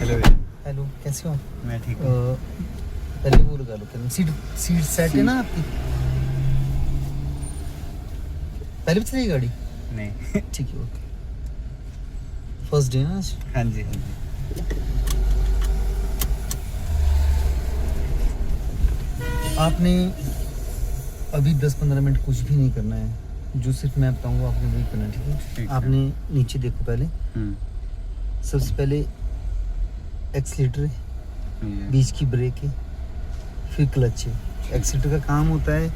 Hello hello, कैसे हो? मैं ठीक हूँ। पहले वो लगा लो, सीट सीट सेट है ना आपकी? पहले भी चलेगी गाड़ी? नहीं। ठीक है, ओके। फर्स्ट डे ना आज? हाँ जी हाँ जी। आपने अभी 10-15 मिनट कुछ भी नहीं करना है, जो सिर्फ मैं बताऊंगा आपने वही करना है, ठीक है? ठीक है। आपने नीचे देखो पहले, सबसे पहले एक्सीलेटर है, ये बीच की ब्रेक है, फिर क्लच है। एक्सीलेटर का काम होता है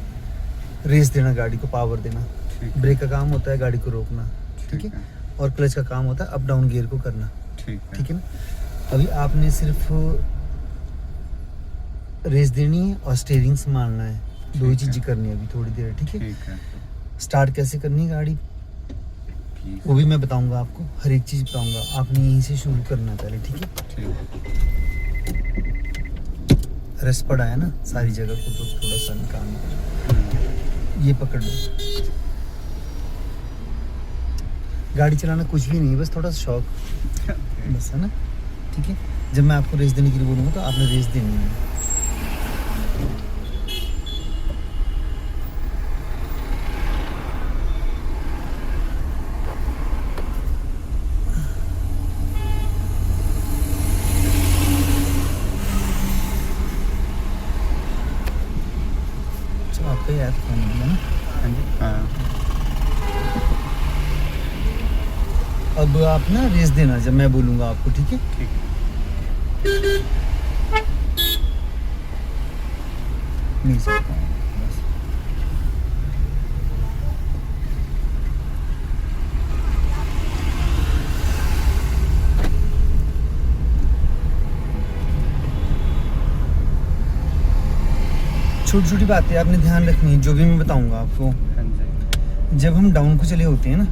रेस देना, गाड़ी को पावर देना। ठीक है। ब्रेक का काम होता है गाड़ी को रोकना, ठीक है? और क्लच का काम होता है अप डाउन गियर को करना, ठीक ठीक है ना? अभी आपने सिर्फ रेस देनी है और स्टीयरिंग संभालना है, दो ही ठीक है। चीज़ें करनी है अभी थोड़ी देर, ठीक है? ठीक है। स्टार्ट कैसे करनी है गाड़ी ठीक वो भी मैं बताऊंगा आपको, हर एक चीज़ बताऊंगा। आपने यहीं से शुरू करना है पहले, ठीक है? ठीक। रस पड़ा है ना सारी जगह को, तो थोड़ा सा निकालना। ये पकड़ लो। गाड़ी चलाना कुछ भी नहीं है, बस थोड़ा सा शौक बस, है ना? ठीक है, जब मैं आपको रेस देने के लिए बोलूँगा तो आपने रेस देनी है। चलो आपका याद फोन है ना? हाँ जी हाँ। अब आप ना रेस देना जब मैं बोलूँगा आपको, ठीक है? ठीक। नहीं सकता हूँ बस। छोटी छोटी बातें आपने ध्यान रखनी है, जो भी मैं बताऊंगा आपको। हाँ जी। जब हम डाउन को चले होते हैं ना,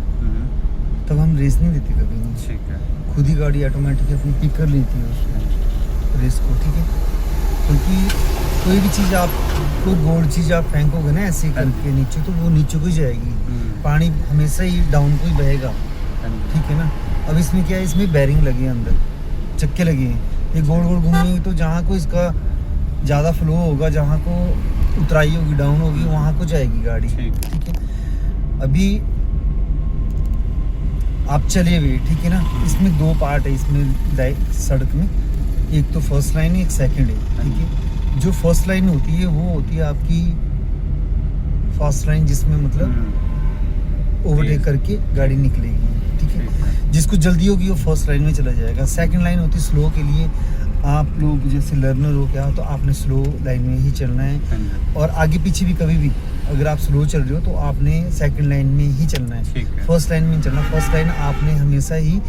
तब हम रेस नहीं देते कभी नहीं। ठीक है। खुद ही गाड़ी ऑटोमेटिक अपनी पिक कर लेती है उस रेस को, ठीक है? क्योंकि कोई भी चीज़ आप, कोई गोल्ड चीज़ आप फेंकोगे ना ऐसे करके नीचे, तो वो नीचे को ही जाएगी। पानी हमेशा ही डाउन को ही बहेगा, ठीक है ना? अब इसमें क्या है, इसमें बैरिंग लगे हैं अंदर, चक्के लगे हैं, ये गोल गोल घूमेंगे तो जहाँ को इसका ज़्यादा फ्लो होगा, जहाँ को उतराई होगी, डाउन होगी, वहाँ को जाएगी गाड़ी, ठीक। ठीक है? अभी आप चले हुए, ठीक है ना? इसमें दो पार्ट है, इसमें सड़क में, एक तो फर्स्ट लाइन है, एक सेकंड है, ठीक है? जो फर्स्ट लाइन होती है वो होती है आपकी फास्ट लाइन, जिसमें मतलब ओवरटेक करके गाड़ी निकलेगी, ठीक है? जिसको जल्दी होगी वो फर्स्ट लाइन में चला जाएगा। सेकंड लाइन होती है स्लो के लिए, आप लोग जैसे लर्नर हो क्या, तो आपने स्लो लाइन में ही चलना है। और आगे पीछे भी कभी भी अगर आप स्लो चल रहे हो तो आपने सेकंड लाइन में ही चलना है, फर्स्ट लाइन में नहीं चलना। फर्स्ट लाइन आपने हमेशा ही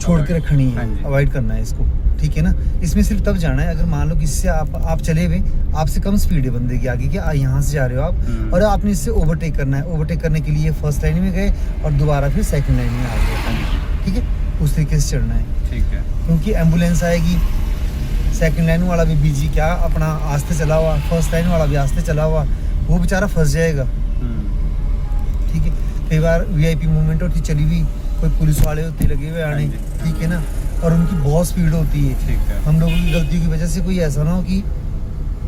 छोड़ के रखनी है, अवॉइड करना है इसको, ठीक है ना? इसमें सिर्फ तब जाना है अगर मान लो किससे आप चले हुए, आपसे कम स्पीड है बंदे की आगे की, यहाँ से जा रहे हो आप और आपने इससे ओवरटेक करना है। ओवरटेक करने के लिए फर्स्ट लाइन में गए और दोबारा फिर सेकंड लाइन में आ गए, ठीक है? उस तरीके से चलना है, ठीक है? क्योंकि एम्बुलेंस आएगी, सेकंड लाइन वाला भी बिजी क्या अपना आस्ते चला हुआ, फर्स्ट लाइन वाला भी आस्ते चला हुआ, वो बेचारा फंस जाएगा, ठीक है? कई बार वीआईपी मूवमेंट होती चली हुई, कोई पुलिस वाले होते लगे हुए आने, ठीक है ना? और उनकी बहुत स्पीड होती है, ठीक है? हम लोगों की गलती की वजह से कोई ऐसा ना हो कि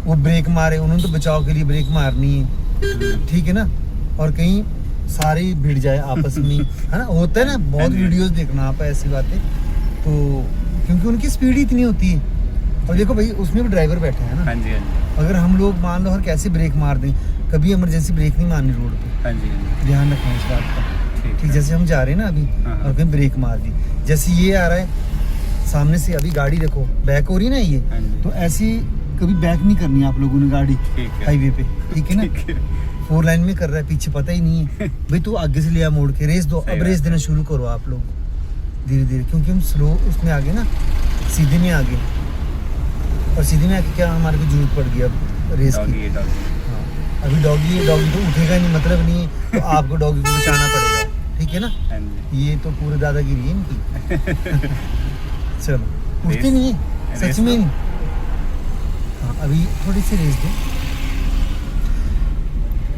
वो ब्रेक मारे, उन्होंने तो बचाव के लिए ब्रेक मारनी है, ठीक है ना? और कहीं सारे भिड़ जाए आपस में, है ना? होता है ना, बहुत वीडियोस देखना आप ऐसी बातें, तो क्योंकि उनकी स्पीड ही इतनी होती है। और देखो भाई, उसमें भी ड्राइवर बैठे हैं ना। हाँ जी हाँ जी। अगर हम लोग मान लो हर कैसे ब्रेक मार दें, कभी इमरजेंसी ब्रेक नहीं मारनी रोड पे, हाँ जी हाँ जी। ध्यान रखना इस बात का, ठीक? जैसे हम जा रहे हैं ना अभी और कहीं ब्रेक मार दी, जैसे ये आ रहा है सामने से, अभी गाड़ी देखो बैक हो रही है ना ये, तो ऐसी कभी बैक नहीं करनी आप लोगों ने गाड़ी हाईवे पे, ठीक है ना? 4 लाइन में कर रहा है, पीछे पता ही नहीं है भाई, तू आगे से लिया मोड़ के रेस दो। अब रेस देना शुरू करो आप लोग धीरे धीरे, क्योंकि हम स्लो उसमें आगे ना, सीधे में आगे, और सीधे में आके क्या हमारे को जरूरत पड़ गई अब रेस की। हाँ, अभी डॉगी तो उठेगा नहीं, मतलब नहीं है, तो आपको डॉगी को बचाना पड़ेगा, ठीक है ना? ये तो पूरे दादागिरी है इनकी। चलो, उठते नहीं है सच में नहीं। हाँ, अभी थोड़ी सी रेस दो।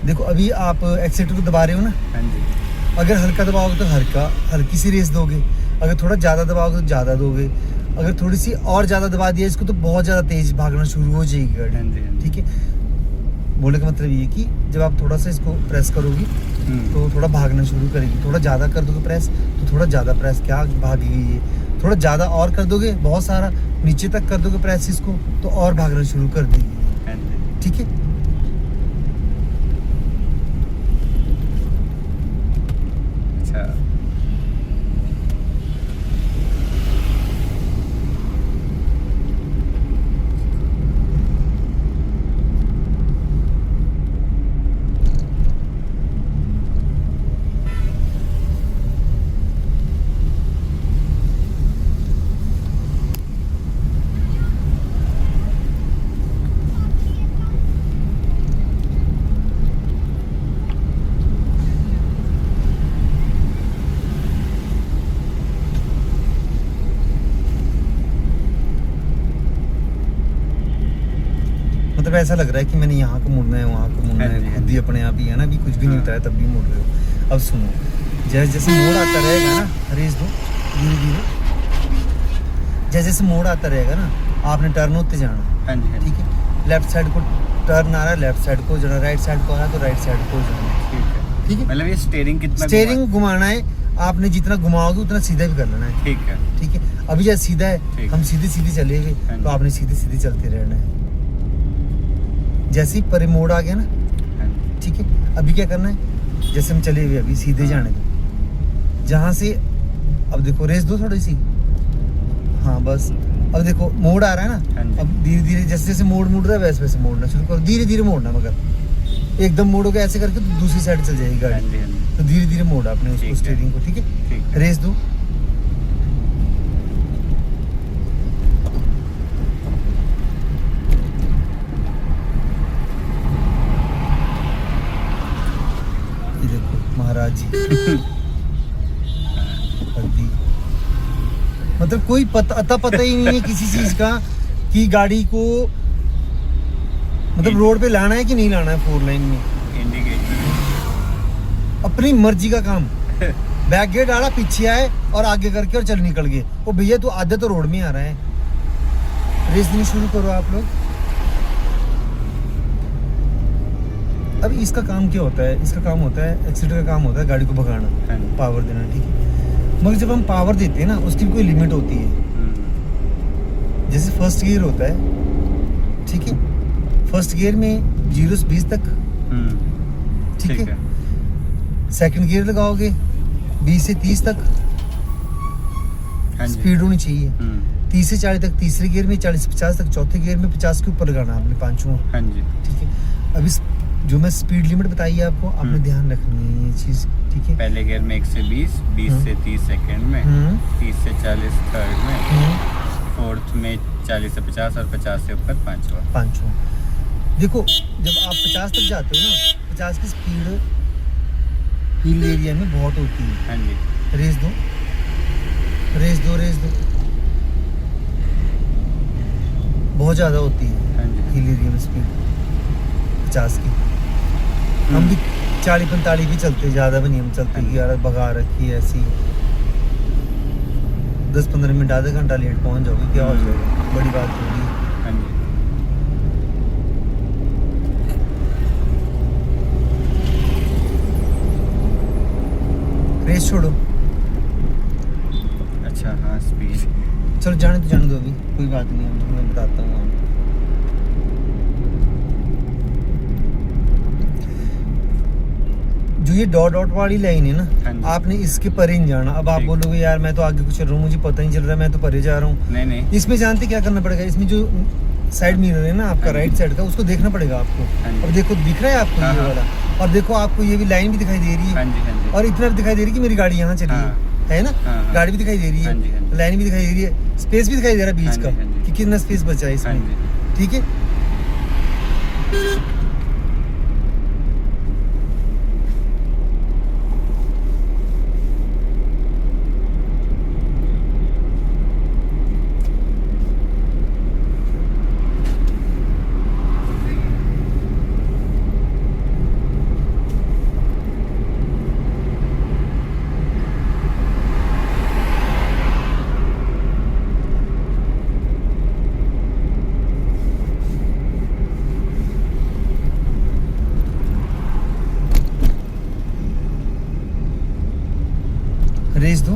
देखो अभी आप एक्सीलेटर को दबा रहे हो ना, अगर हल्का दबाओगे तो हल्की सी रेस दोगे, अगर थोड़ा ज़्यादा दबाओगे तो ज़्यादा दोगे। अगर थोड़ी सी और ज़्यादा दबा दिया इसको तो बहुत ज़्यादा तेज भागना शुरू हो जाएगी हाँ गाड़ी। जी, हाँ जी। ठीक है, बोलने का मतलब ये कि जब आप थोड़ा सा इसको प्रेस करोगी तो थोड़ा भागना शुरू करेगी। थोड़ा ज़्यादा कर दोगे प्रेस तो थोड़ा ज़्यादा प्रेस क्या भागेगी ये। थोड़ा ज़्यादा और कर दोगे, बहुत सारा नीचे तक कर दोगे प्रेस इसको तो और भागना शुरू कर देगी। हाँ जी। ठीक है, अच्छा। मतलब ऐसा लग रहा है कि मैंने यहाँ को मुड़ना है वहाँ को मुड़ना हाँ है, जी, हाँ खुद ही जी। अपने आप ही है ना, अभी कुछ भी नहीं हाँ। बताया तब भी मुड़ रहे हो। अब सुनो, जैसे जैसे मोड़ आता रहेगा ना, रेस दो धीरे धीरे, जैसे जैसे मोड़ आता रहेगा ना आपने टर्न होते जाना। हाँ जी, हाँ जी। ठीक है, लेफ्ट साइड को टर्न आ रहा है लेफ्ट साइड को जाना, राइट साइड को आ रहा है तो राइट साइड को जाना। ठीक है। ठीक है, मतलब ये स्टीयरिंग कितना स्टेयरिंग घुमाना है आपने, जितना घुमाओगे उतना सीधा भी कर लेना है। ठीक है। ठीक है, अभी जैसे सीधा है ठीक। हम सीधे सीधे चले गए हाँ तो जी। आपने सीधे सीधे चलते रहना है। जैसे ही परे मोड़ आ गया ना, हाँ जी। ठीक है, अभी क्या करना है, जैसे हम चले हुए अभी सीधे हाँ। जाने दो, जहाँ से अब देखो रेस दो थोड़ी सी, हाँ बस। अब देखो मोड़ आ रहा है हाँ ना, जी। अब धीरे धीरे जैसे जैसे मोड़ मुड़ रहा है वैसे वैसे मोड़ना शुरू करो, धीरे धीरे मोड़ना, मगर एकदम मोड़ोगे ऐसे करके तो दूसरी साइड चल जाएगी हाँ गाड़ी। जी, हाँ जी। तो धीरे धीरे मोड़ आपने ठीक उसको है। स्टीयरिंग को। ठीक है, ठीक है। रेस दो, ये देखो महाराज जी कर दी। मतलब कोई अता पता ही नहीं है किसी चीज का कि गाड़ी को मतलब रोड पे लाना है कि नहीं लाना है। 4 लाइन में इंडिकेटर। अपनी मर्जी का काम, बैक गेट डाला पीछे आए और आगे करके और चल निकल गए। ओ भैया तू आधे तो रोड में आ रहा है, रेस देनी शुरू करो आप लोग। अब इसका काम क्या होता है, इसका काम होता है एक्सीटर का काम होता है गाड़ी को भगाना, हाँ जी। पावर देना। ठीक है, मगर जब हम पावर देते हैं ना उसकी भी कोई लिमिट होती है। जैसे फर्स्ट गियर होता है, ठीक है, फर्स्ट गियर में 0 से 20 तक, ठीक है। सेकंड गियर लगाओगे 20 से 30 तक हाँ जी। स्पीड होनी चाहिए। 30 से 40 तक तीसरे गियर में, 40 से 50 तक चौथे गियर में, 50 के ऊपर लगाना आपने पांचों। हाँ जी। ठीक है, अभी जो मैं स्पीड लिमिट बताई है आपको, आपने ध्यान रखनी है ये चीज़। ठीक है, पहले गियर में 1 से 20, 20 से 30 सेकंड में, 30 से 40 थर्ड में, फोर्थ में 40 से 50 और 50 से ऊपर पांचवा। पांचों। देखो जब आप 50 तक जाते हो ना, 50 की स्पीड हिल एरिया में बहुत होती है। हाँ जी। रेस दो, रेस दो, रेस दो, बहुत ज़्यादा होती है हाँ जी। हिल एरिया में स्पीड 50 की। हम भी 40-45 भी चलते, ज़्यादा भी नहीं हम चलते कि यार भगा रखी है ऐसी। 10-15 मिनट आधा घंटा लेट पहुंच जाओगे, क्या हो जाएगा, बड़ी बात होगी। हाँ जी। रेस छोड़ो, अच्छा हाँ स्पीड। चलो जाने तो जाने दो, अभी कोई बात नहीं, मैं बताता हूँ आपको। जो ये डॉट डॉट वाली लाइन है हाँ ना, जी। आपने इसके परे नहीं जाना। अब आप ठीक। बोलोगे यार मैं तो आगे कुछ चल रहा हूँ, मुझे पता नहीं चल रहा, मैं तो परे जा रहा हूँ। नहीं नहीं। इसमें जानते क्या करना पड़ेगा, इसमें जो साइड मिरर है ना आपका हाँ जी। राइट साइड का, उसको देखना पड़ेगा आपको। हाँ जी। अब देखो दिख रहा है आपको हाँ, ये हाँ। वाला, और देखो आपको ये भी लाइन भी दिखाई दे रही हाँ है, जी। हाँ जी। और इतना भी दिखाई दे रही है कि मेरी गाड़ी यहाँ चली हाँ। है ना। हाँ, हाँ। गाड़ी भी दिखाई दे रही हाँ जी, हाँ है, जी। लाइन भी दिखाई दे रही है, स्पेस भी दिखाई दे रहा है बीच हाँ का जी, हाँ जी। कि कितना स्पेस बचा है हाँ इसमें। जी। ठीक है, रेस दो।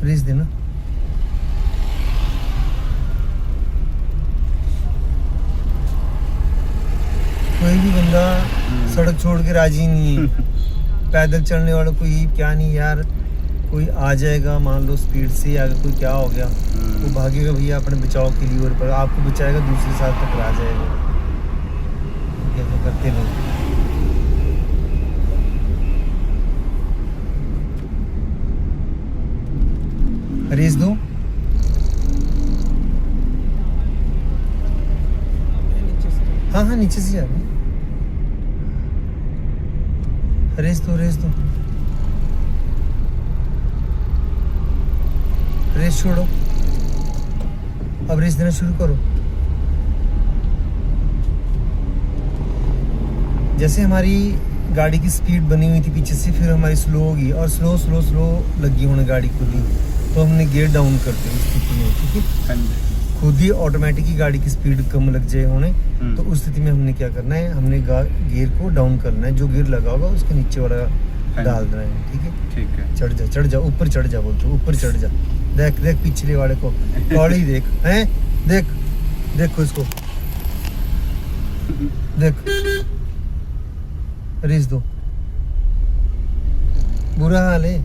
रेस देना। कोई भी बंदा सड़क छोड़ के राजी नहीं है। पैदल चलने वालों को ये क्या नहीं यार, कोई आ जाएगा मान लो स्पीड से, अगर कोई क्या हो गया वो भागेगा भैया अपने बचाव के लिए, और पर आपको बचाएगा दूसरे साथ टकरा जाएगा। क्या क्या करते लोग। रेस दो। हाँ हाँ नीचे से जा रहे। रेस दो रेस दो। रेस छोड़ो, अब रेस देना शुरू करो। जैसे हमारी गाड़ी की स्पीड बनी हुई थी पीछे से, फिर हमारी स्लो होगी और स्लो स्लो स्लो लगी होने गाड़ी खुद ही, तो हमने गियर डाउन करते हैं उस स्थिति में, ठीक है। खुद ही ऑटोमेटिक ही गाड़ी की स्पीड कम लग जाए होने, तो उस स्थिति में हमने क्या करना है, हमने गियर को डाउन करना है। जो गियर लगा होगा उसके नीचे वाला डाल देना है, ठीक है। ठीक है। चढ़ जा ऊपर चढ़ जा, बोलते ऊपर चढ़ जा। देख देख पिछले वाले को, कौड़ी देख हैं, देख देखो इसको, देख। रेस दो। बुरा हाल है।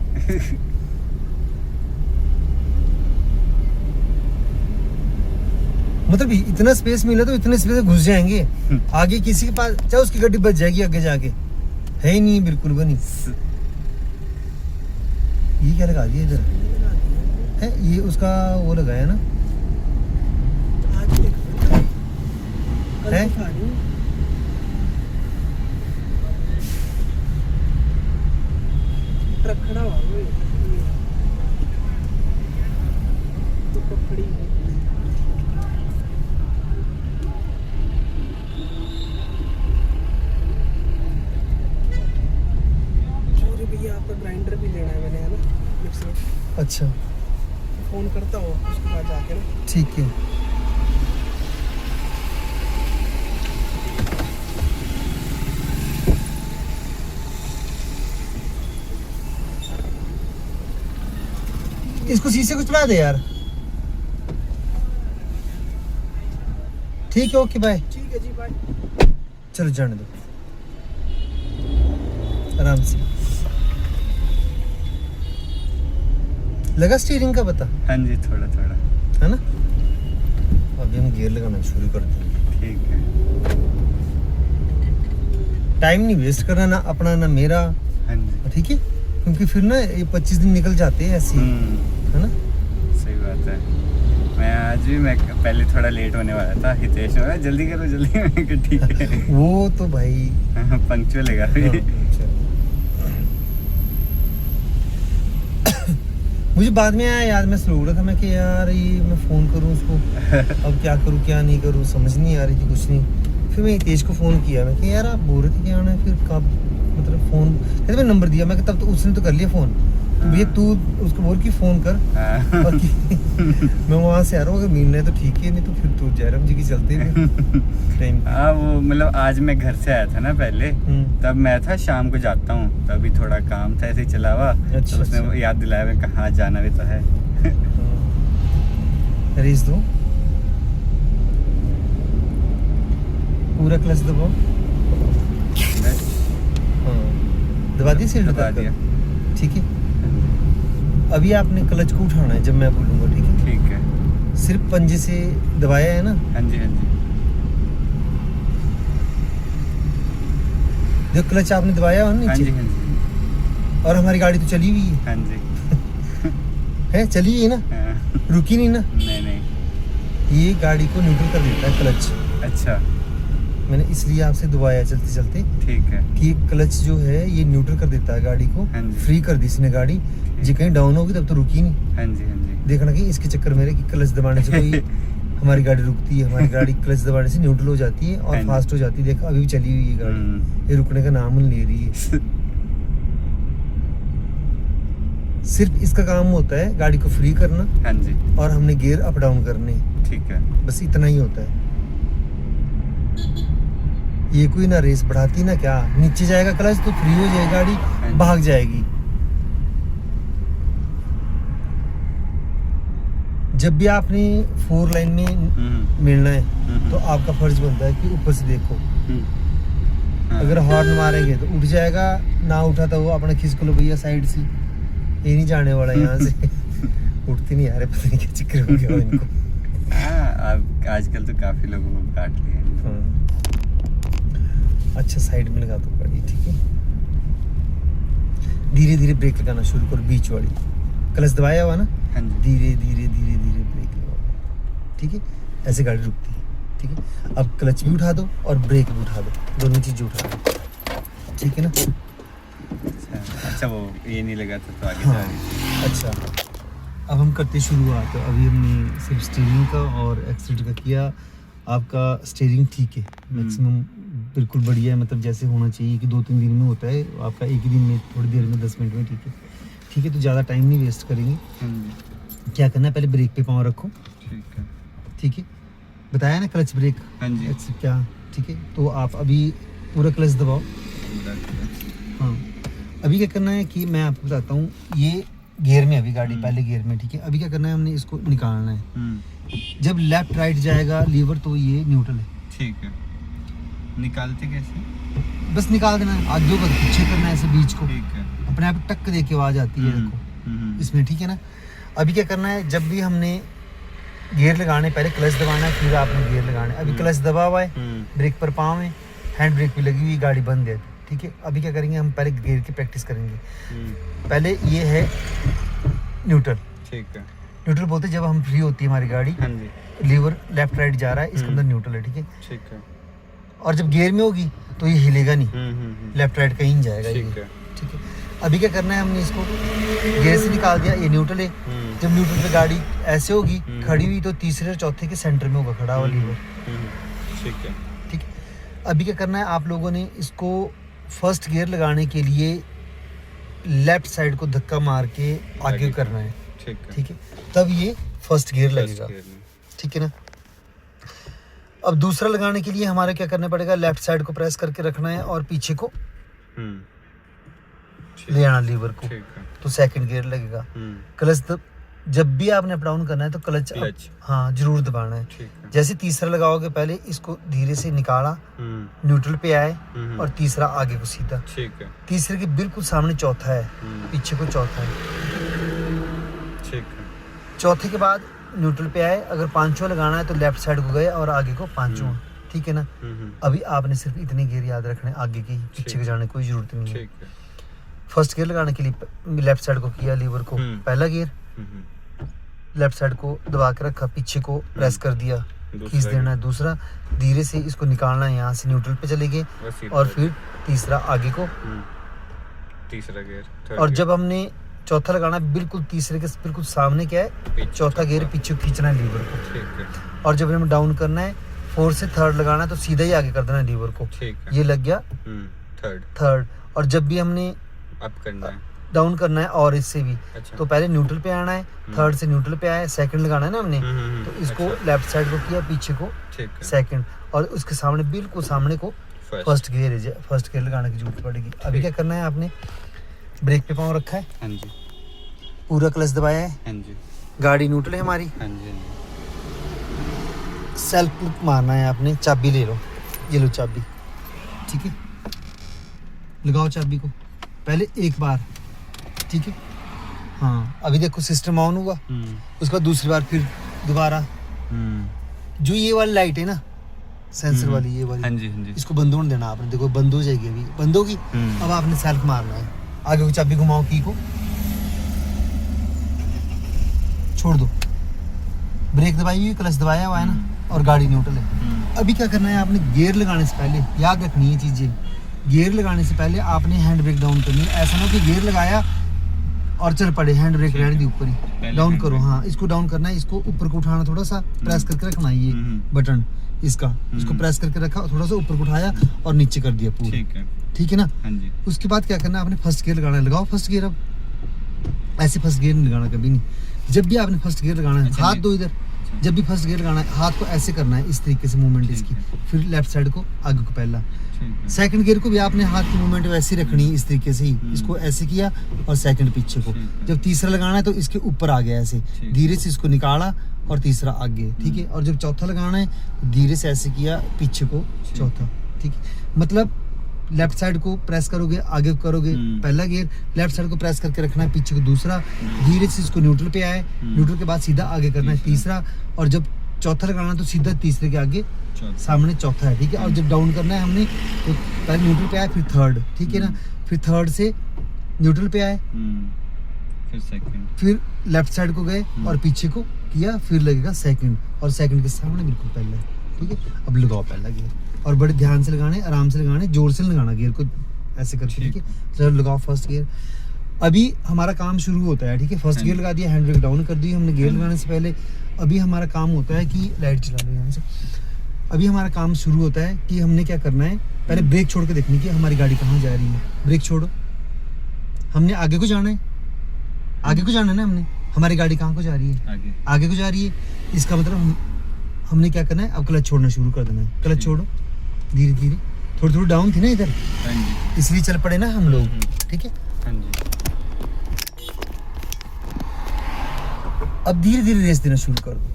मतलब इतना स्पेस मिला तो इतने स्पेस घुस जाएंगे, आगे किसी के पास चाहे उसकी गड्डी बच जाएगी आगे जाके, है ही नहीं बिल्कुल बनी। ये क्या लगा दिया इधर है, ये उसका वो लगाया ना है। ट्रक खड़ा हुआ है तो पकड़ी है। चोरी भैया आपका ग्राइंडर भी लेना है मैंने, है ना, मिक्सर। अच्छा फोन करता हूँ उसके बाद जाके ना। ठीक है। इसको शीशे को चढ़ा दे यार। ठीक है, ओके बाय। ठीक है जी, बाय। चलो जाने दो आराम से। लगा स्टीयरिंग का पता? हाँ जी, थोड़ा थोड़ा है ना। अभी हम गियर लगाना शुरू कर देंगे। ठीक है। टाइम नहीं वेस्ट करना, ना अपना ना मेरा, हाँ जी। ठीक है, क्योंकि फिर ना ये 25 दिन निकल जाते हैं ऐसे ही, है ना। सही बात है। मैं पहले थोड़ा लेट होने वाला था, हितेश ने बोला जल्दी करो जल्दी। मैंने कहा ठीक है। वो तो भाई पंक्चुअल है अभी। मुझे बाद में आया याद, मैं स्लो हो रहा था, मैं कि यार ये मैं फ़ोन करूँ उसको, अब क्या करूँ क्या नहीं करूँ, समझ नहीं आ रही थी कुछ नहीं। फिर मैं हितेश को फ़ोन किया, मैं कि यार आप बोल रहे थे क्या आना है, फिर कब मतलब फ़ोन कहते मैं नंबर दिया, मैं तब तो उसने तो कर लिया फ़ोन, तो भैया तू उसको बोल कि फ़ोन कर। और मैं वहाँ से आ रहा हूँ, अगर मिलना है तो ठीक है, नहीं तो फिर तू जयराम जी की चलते टाइम। हाँ वो मतलब आज मैं घर से आया था ना पहले, तब मैं था शाम को जाता हूँ, तभी थोड़ा काम था ऐसे ही चला हुआ। अच्छा, तो उसने अच्छा। याद दिलाया, मैं कहा जाना भी तो है। रेस दो, पूरा क्लच दबाओ। हाँ दबा दी, सीट दबा दिया। ठीक है। अभी आपने क्लच को उठाना है जब मैं बोलूँगा, ठीक है। ठीक है। सिर्फ पंजे से दबाया है ना। हाँ जी हाँ जी। जो क्लच आपने दबाया हो ना हाँ जी नीचे, हाँ जी। और हमारी गाड़ी तो चली हुई है, हाँ जी। है चली हुई है ना, हाँ। रुकी नहीं ना। नहीं नहीं। ये गाड़ी को न्यूट्रल कर देता है क्लच, अच्छा मैंने इसलिए आपसे दबाया चलते चलते ठीक है। कि ये क्लच जो है ये न्यूट्रल कर देता है गाड़ी को, हाँ जी। फ्री कर दी इसने गाड़ी, जी कहीं डाउन होगी तब तो रुकी नहीं। हाँ जी हाँ जी। देखना कि इसके चक्कर मेरे कि क्लच दबाने से कोई हमारी गाड़ी रुकती है, हमारी गाड़ी क्लच दबाने से न्यूट्रल हो जाती है हाँ और जी। फास्ट हो जाती है। देख अभी भी चली हुई है गाड़ी, ये रुकने का नाम नहीं ले रही है। सिर्फ इसका काम होता है गाड़ी को फ्री करना हाँ जी और हमने गियर अप डाउन करने, ठीक है। बस इतना ही होता है। ये कोई ना रेस बढ़ाती ना क्या, नीचे जाएगा क्लच तो फ्री हो जाएगी गाड़ी, भाग जाएगी। जब भी आपने 4 लाइन में मिलना है तो आपका फर्ज बनता है कि ऊपर से देखो। अगर हॉर्न मारेंगे तो उठ जाएगा, ना उठा तो वो अपना खींच को लो भैया साइड से, ये नहीं जाने वाला यहाँ से। उठती नहीं यार, पता नहीं क्या चक्कर हो गया इनको। हाँ, अब आजकल तो काफी लोगों को काट लिया। हाँ। अच्छा साइड में लगा दो गाड़ी, ठीक है। धीरे धीरे ब्रेक लगाना शुरू करो, बीच वाली क्लच दबाया हुआ ना, हाँ जी धीरे धीरे धीरे धीरे ब्रेक लगाओ, ठीक है। ऐसे गाड़ी रुकती है, ठीक है। अब क्लच भी उठा दो और ब्रेक भी उठा दो, दोनों चीज़ उठा दो, ठीक है ना। अच्छा वो ये नहीं लगा था तो आगे हाँ जा रही थी। अच्छा, अब हम करते शुरुआत। अभी हमने सिर्फ स्टीयरिंग का और एक्सीलेटर का किया। आपका स्टीयरिंग ठीक है, मैक्सिमम बिल्कुल बढ़िया है, मतलब जैसे होना चाहिए कि 2-3 दिन में होता है, आपका एक ही दिन में, थोड़ी देर में, 10 मिनट में, ठीक है। ठीक है, तो ज़्यादा टाइम नहीं वेस्ट करेंगे। क्या करना है, पहले ब्रेक पे पाँव रखो, ठीक है ठीक है। बताया ना क्लच ब्रेक, हाँ जी क्या, ठीक है। तो आप अभी पूरा क्लच दबाओ। हाँ, अभी क्या करना है कि मैं आपको बताता हूँ, ये गियर में अभी गाड़ी पहले गियर में, ठीक है। अभी क्या करना है, हमने इसको निकालना है। जब लेफ्ट राइट जाएगा लीवर तो ये न्यूट्रल है, ठीक है। निकालते कैसे? बस निकाल देना है, आगे ऊपर पीछे करना है, ऐसे बीच को, ठीक है। अपने आप टक दे के आवाज आती है देखो इसमें, ठीक है ना। अभी क्या करना है, जब भी हमने गियर लगाने, पहले क्लच दबाना है, फिर आपने गियर लगाना है। अभी क्लच दबा हुआ है, ब्रेक पर पाँव है, हैंड ब्रेक भी लगी हुई, गाड़ी बंद है, ठीक है। अभी क्या करेंगे, हम पहले गियर की प्रैक्टिस करेंगे। पहले ये है न्यूट्रल, ठीक है। न्यूट्रल बोलते हैं जब हम फ्री होती है हमारी गाड़ी, हाँ जी लीवर लेफ्ट राइट जा रहा है, इसके अंदर न्यूट्रल है, ठीक है। ठीक है। और जब गियर में होगी तो ये हिलेगा नहीं, लेफ्ट राइट कहीं नहीं जाएगा, ठीक है। ठीक है। अभी क्या करना है, हमने इसको गियर से निकाल दिया, ये न्यूट्रल है। जब न्यूट्रल पे गाड़ी ऐसे होगी खड़ी हुई तो तीसरे और चौथे के सेंटर में होगा खड़ा हुआ लीवर, ठीक है। ठीक है। अभी क्या करना है, आप लोगों ने इसको फर्स्ट गियर लगाने के लिए लेफ्ट साइड को धक्का मार के आगे करना है, ठीक है। तब ये फर्स्ट गियर लगेगा, ठीक है ना। अब दूसरा लगाने के लिए हमारा क्या करना पड़ेगा, लेफ्ट साइड को प्रेस करके रखना है और पीछे को ले आना लीवर को, तो सेकंड गियर लगेगा। क्लच जब भी आपने अप डाउन करना है तो क्लच हाँ जरूर दबाना है। जैसे तीसरा लगाओगे, पहले इसको धीरे से निकाला, न्यूट्रल पे आए और तीसरा आगे को सीधा, ठीक है। तीसरे के बिल्कुल सामने चौथा है, पीछे को चौथा है, ठीक है। चौथे के बाद न्यूट्रल पे आए, अगर पांचवा लगाना है तो लेफ्ट साइड को गए और आगे को पांचवा, ठीक है ना। अभी आपने सिर्फ इतने गियर याद रखने, आगे की पीछे के जाने की कोई जरूरत नहीं है। फर्स्ट गियर लगाने के लिए लेफ्ट साइड को किया, लीवर को पहला गियर, लेफ्ट साइड को दबा के रखा, पीछे को प्रेस कर दिया, खींच देना है। दूसरा धीरे से इसको निकालना है, यहाँ से न्यूट्रल पे चले गए और फिर तीसरा आगे को, तीसरा गियर। और जब हमने चौथा लगाना है, बिल्कुल तीसरे के बिल्कुल सामने क्या है, चौथा गियर पीछे खींचना है लीवर को, ठीक है। और जब हमें डाउन करना है, 4 से थर्ड लगाना है तो सीधा ही आगे कर देना है लीवर को, ठीक है। ये लग गया थर्ड। और जब भी हमने अप करना है, डाउन करना है और इससे भी, अच्छा। तो पहले न्यूट्रल पे आना है, थर्ड से न्यूट्रल पे आया, सेकंड लगाना है ना हमने, तो इसको लेफ्ट साइड को किया, पीछे को सेकंड, और उसके सामने बिल्कुल सामने को फर्स्ट गियर है। फर्स्ट गियर लगाने की जरूरत पड़ेगी। अभी क्या करना है, आपने ब्रेक पे पाँव रखा है, हाँ जी, पूरा क्लच दबाया है, हाँ जी, गाड़ी न्यूट्रल है हमारी, हाँ जी, सेल्फ मारना है आपने, चाबी ले लो, ये लो चाबी, ठीक है। लगाओ चाबी को पहले एक बार, ठीक है। हाँ, अभी देखो सिस्टम ऑन हुआ, उसके बाद दूसरी बार फिर दोबारा, जो ये वाली लाइट है ना, सेंसर वाली, ये वाली, हाँ जी, हाँ जी, इसको बंद होने देना आपने, देखो बंद हो जाएगी, अभी बंद होगी। अब आपने सेल्फ मारना है, आगे को चाबी घुमाओ, की को छोड़ दो, ब्रेक दबाई हुई, क्लच दबाया हुआ है ना, और गाड़ी न्यूट्रल है। अभी क्या करना है, आपने गियर लगाने से पहले याद रखनी है चीजें, गियर लगाने से पहले आपने हैंड ब्रेक डाउन करनी है। ऐसा ना हो कि गियर लगाया और चल पड़े, हैंड ब्रेक रहने दी ऊपर ही, डाउन करो। हाँ, इसको डाउन करना है, इसको ऊपर को उठाना, थोड़ा सा प्रेस करके रखना है, ये बटन इसका, इसको प्रेस करके रखा, थोड़ा सा ऊपर को उठाया और नीचे कर दिया पूरा, ठीक है ना। उसके बाद क्या करना है, आपने फर्स्ट गियर लगाना है, लगाओ फर्स्ट गियर। ऐसे फर्स्ट गियर नहीं लगाना कभी नहीं। जब भी आपने फर्स्ट गियर लगाना है, अच्छा, हाथ दो इधर। जब भी फर्स्ट गियर लगाना है, हाथ को ऐसे करना है, इस तरीके से मूवमेंट ठीक इसकी, है। फिर लेफ्ट साइड को आगे को पहला। ठीक है। सेकंड गियर को भी आपने हाथ की मूवमेंट वैसे ही रखनी है, इस तरीके से ही, इसको ऐसे किया और सेकंड पीछे को। ठीक है। जब तीसरा लगाना है तो इसके ऊपर आ गया ऐसे, ठीक है। धीरे से इसको निकाला और तीसरा आगे, ठीक है। और जब चौथा लगाना है तो धीरे से ऐसे किया, पीछे को चौथा, ठीक है। मतलब लेफ्ट साइड को प्रेस करोगे, आगे करोगे पहला गियर, लेफ्ट साइड को प्रेस करके रखना है, पीछे को दूसरा, धीरे से इसको न्यूट्रल पे आए, न्यूट्रल के बाद सीधा आगे करना है तीसरा, और जब चौथा लगाना है तो सीधा तीसरे के आगे सामने चौथा है, ठीक है। और जब डाउन करना है हमने तो पहले न्यूट्रल पे आए, फिर थर्ड, ठीक है ना, फिर थर्ड से न्यूट्रल पे आए, फिर सेकंड, फिर लेफ्ट साइड को गए और पीछे को किया, फिर लगेगा सेकंड, और सेकंड के सामने बिल्कुल पहला है, ठीक है। अब लगाओ पहला गियर, और बड़े ध्यान से लगाने, आराम से लगाने, जोर से लगाना गियर को ऐसे करके, ठीक है। चलो लगाओ फर्स्ट गियर। अभी हमारा काम शुरू होता है, ठीक है। फर्स्ट गियर लगा दिया, हैंड ब्रेक डाउन कर दी हमने गियर लगाने से पहले। अभी हमारा काम होता है कि लाइट चला लो यहाँ से। अभी हमारा काम शुरू होता है कि हमने क्या करना है, पहले ब्रेक छोड़ के देखनी कि हमारी गाड़ी कहाँ जा रही है। ब्रेक छोड़ो, हमने आगे को जाना है, आगे को जाना है ना हमने, हमारी गाड़ी कहाँ को जा रही है, आगे को जा रही है। इसका मतलब हमने क्या करना है, अब क्लच छोड़ना शुरू कर देना है। क्लच छोड़ो धीरे धीरे, थोड़ी थोड़ी डाउन थी ना इधर, इसलिए चल पड़े ना हम लोग, ठीक है। अब धीरे धीरे रेस देना शुरू कर दो,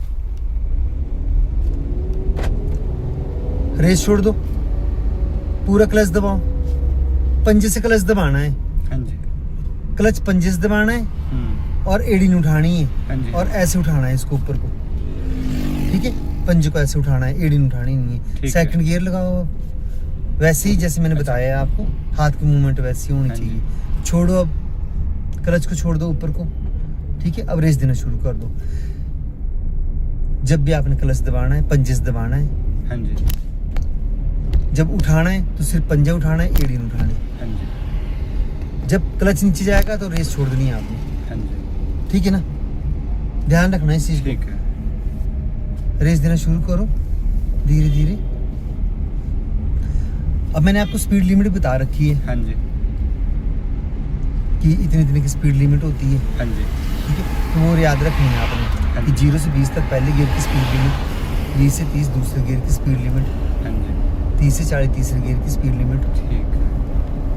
रेस छोड़ दो, पूरा क्लच दबाओ, पंजे से क्लच दबाना है, क्लच पंजे से दबाना है और एड़ी नहीं उठानी है, और ऐसे उठाना है इसको ऊपर को, ठीक है। पंजे को ऐसे उठाना है, एड़ी नहीं उठानी नहीं है। सेकंड गियर लगाओ वैसे ही जैसे मैंने बताया आपको, हाथ की मूवमेंट वैसी होनी चाहिए। छोड़ो, अब क्लच को छोड़ दो ऊपर को, ठीक है। अब रेस देना शुरू कर दो। जब भी आपने क्लच दबाना है, पंजे से दबाना है, जब उठाना है तो सिर्फ पंजा उठाना है, एड़ी नहीं उठानी। जब क्लच नीचे जाएगा तो रेस छोड़ देनी है आपने, ठीक है ना। ध्यान रखना है इस चीज को। रेस देना शुरू करो धीरे धीरे। अब मैंने आपको स्पीड लिमिट बता रखी है कि इतनी इतनी की स्पीड लिमिट होती है, ठीक है। तो वो याद रखनी है आपने कि 0 से 20 तक पहले गियर की स्पीड लिमिट, 20 से 30 दूसरे गियर की स्पीड लिमिट, 30 से 40 तीसरे गियर की स्पीड लिमिट,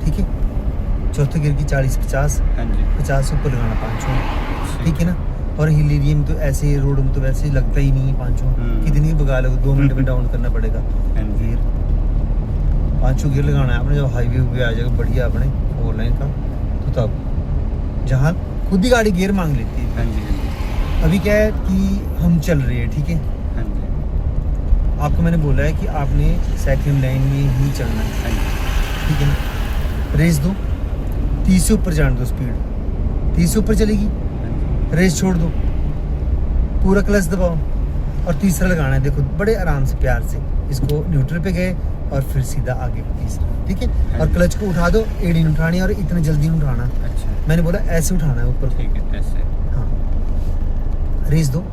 ठीक है। चौथे गियर की 40 से 50, 50 से ऊपर लगाना पाँचों, ठीक है ना। और हिल एरिया में तो ऐसे रोड में तो वैसे ही लगता ही नहीं है पाँचों, कितनी भगा लो, 2 मिनट में डाउन करना पड़ेगा गियर। पाँचों गियर लगाना है आपने। जब हाईवे पे आ जाएगा बढ़िया अपने 4 लाइन का, तो तब जहाँ खुद ही गाड़ी गियर मांग लेती है। अभी क्या है कि हम चल रहे हैं, ठीक है। आपको मैंने बोला है कि आपने सेकंड लाइन में ही चलना है, ठीक है ना। रेस दो, 30 से ऊपर जाने दो स्पीड, 30 से ऊपर चलेगी, रेस छोड़ दो, पूरा क्लच दबाओ और तीसरा लगाना है। देखो बड़े आराम से प्यार से इसको न्यूट्रल पे गए और फिर सीधा आगे तीसरा, ठीक है। और क्लच को उठा दो, एड़ी नहीं उठानी और इतना जल्दी नहीं उठाना। मैंने बोला ऐसे उठाना है ऊपर, ठीक है, ऐसे। हाँ, रेस दो,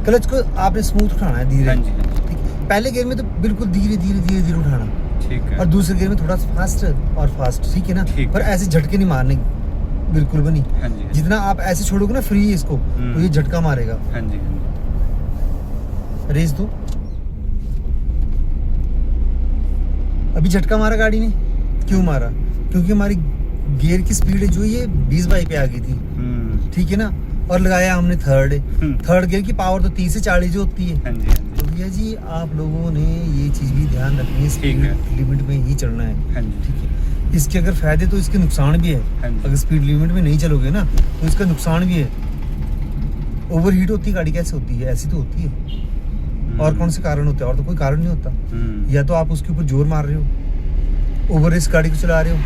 क्लच को आपने स्मूथ उठाना है धीरे, ठीक है। पहले गियर में तो बिल्कुल धीरे धीरे धीरे धीरे उठाना, ठीक है। और दूसरे गियर में थोड़ा फास्ट और फास्ट, ठीक है ना। पर ऐसे झटके नहीं मारने बिल्कुल भी नहीं। जितना आप ऐसे छोड़ोगे ना फ्री इसको, तो ये झटका मारेगा। रेस दो। अभी झटका मारा गाड़ी ने, क्यों मारा? क्योंकि हमारी गियर की स्पीड जो ये 20 बाई पे आ गई थी, ठीक है ना। और लगाया हमने थर्ड गियर की पावर तो 30 से 40 जो होती है। तो भैया जी आप लोगों ने ये चीज भी ध्यान रखनी है, स्पीड लिमिट में ही चलना है, ठीक है। इसके अगर फायदे तो इसके नुकसान भी है। अगर स्पीड लिमिट में नहीं चलोगे ना तो इसका नुकसान भी है। ओवरहीट होती गाड़ी कैसे होती है? ऐसी तो होती है। और कौन से कारण होते हैं? और तो कोई कारण नहीं होता। या तो आप उसके ऊपर जोर मार रहे हो, ओवर रेस गाड़ी को चला रहे हो,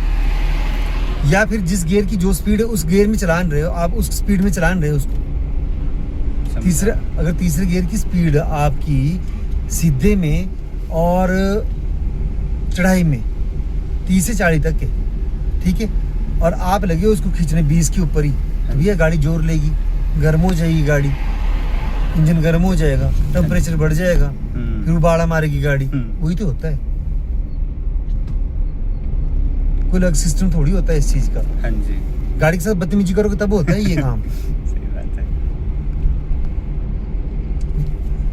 या फिर जिस गियर की जो स्पीड है उस गियर में चला रहे हो, आप उस स्पीड में चला रहे हो उसको। अगर तीसरे गियर की स्पीड आपकी सीधे में और चढ़ाई में 30 से 40 तक है, ठीक है, और आप लगे हो उसको खींचने 20 के ऊपर ही, तो भैया गाड़ी जोर लेगी, गर्म हो जाएगी गाड़ी, इंजन गर्म हो जाएगा, टेम्परेचर बढ़ जाएगा, फिर उबाड़ा मारेगी गाड़ी। वही तो होता है। कोई अलग सिस्टम थोड़ी होता है इस चीज़ का। हाँ जी, गाड़ी के साथ बदतमीजी करोगे तब होता है ये काम। सही बात है।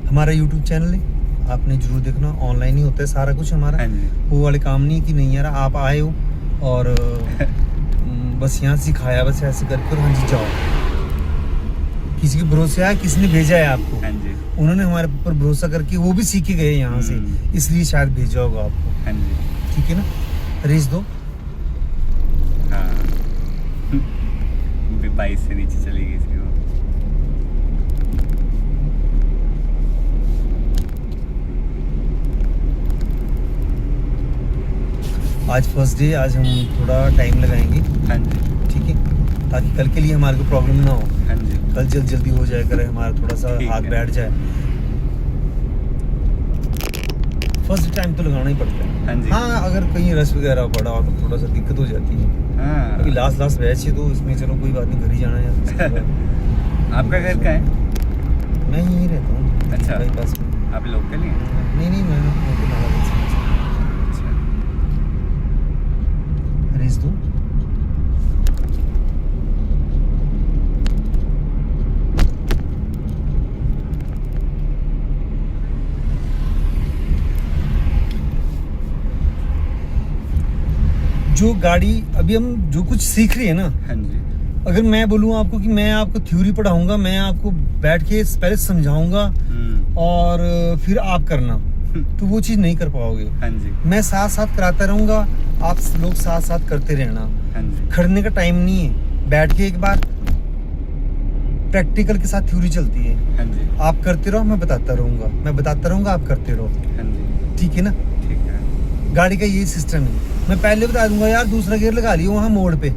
हमारा यूट्यूब चैनल है, आपने जरूर देखना, ऑनलाइन ही होता है सारा कुछ हमारा। हाँ जी, वो वाले काम नहीं है कि नहीं यार आप आए हो और बस यहाँ सिखाया बस ऐसे करके और हाँ जी जाओ। किसी के भरोसे आया, किसी ने भेजा है आपको, हाँ जी, उन्होंने हमारे ऊपर भरोसा करके वो भी सीख के गए यहाँ से, इसलिए शायद भेजा होगा आपको। हाँ जी, ठीक है ना, रेस दो। हाँ। 22 से नीचे चली गई थी वो। आज फर्स्ट डे, आज हम थोड़ा टाइम लगाएंगे, हाँ जी, ठीक है, ताकि कल के लिए हमारे को प्रॉब्लम ना हो। हाँ जी, कल जल्दी हो जाए, करे हमारा थोड़ा सा ठीक हाथ है। बैठ जाए। फर्स्ट टाइम तो लगाना ही पड़ता है। हाँ जी, हाँ, अगर कहीं रश वगैरह पड़ा हो तो थोड़ा सा दिक्कत हो जाती है। हाँ। अभी लास्ट बैच है तो इसमें चलो कोई बात नहीं, घर ही जाना है यार। उसके बाद आपका घर कहाँ है? मैं यहीं रहता हूँ। अच्छा। भाई पास में। आप लोकल ही हैं? नहीं मैं तो नालागढ़ से। अच्छा। रेस दो। जो गाड़ी अभी हम जो कुछ सीख रहे हैं ना, हाँ जी, अगर मैं बोलूँ आपको कि मैं आपको थ्योरी पढ़ाऊंगा, मैं आपको बैठ के पहले समझाऊंगा और फिर आप करना, तो वो चीज़ नहीं कर पाओगे। हाँ जी, मैं साथ साथ कराता रहूंगा, आप लोग साथ साथ करते रहना। हाँ जी, खड़ने का टाइम नहीं है, बैठ के एक बार प्रैक्टिकल के साथ थ्योरी चलती है। हाँ जी, आप करते रहो, मैं बताता रहूंगा, आप करते रहो। हाँ जी, ठीक है ना, ठीक है। गाड़ी का ये सिस्टम है। मैं पहले बता दूंगा यार दूसरा गियर लगा लियो वहाँ मोड़ पे,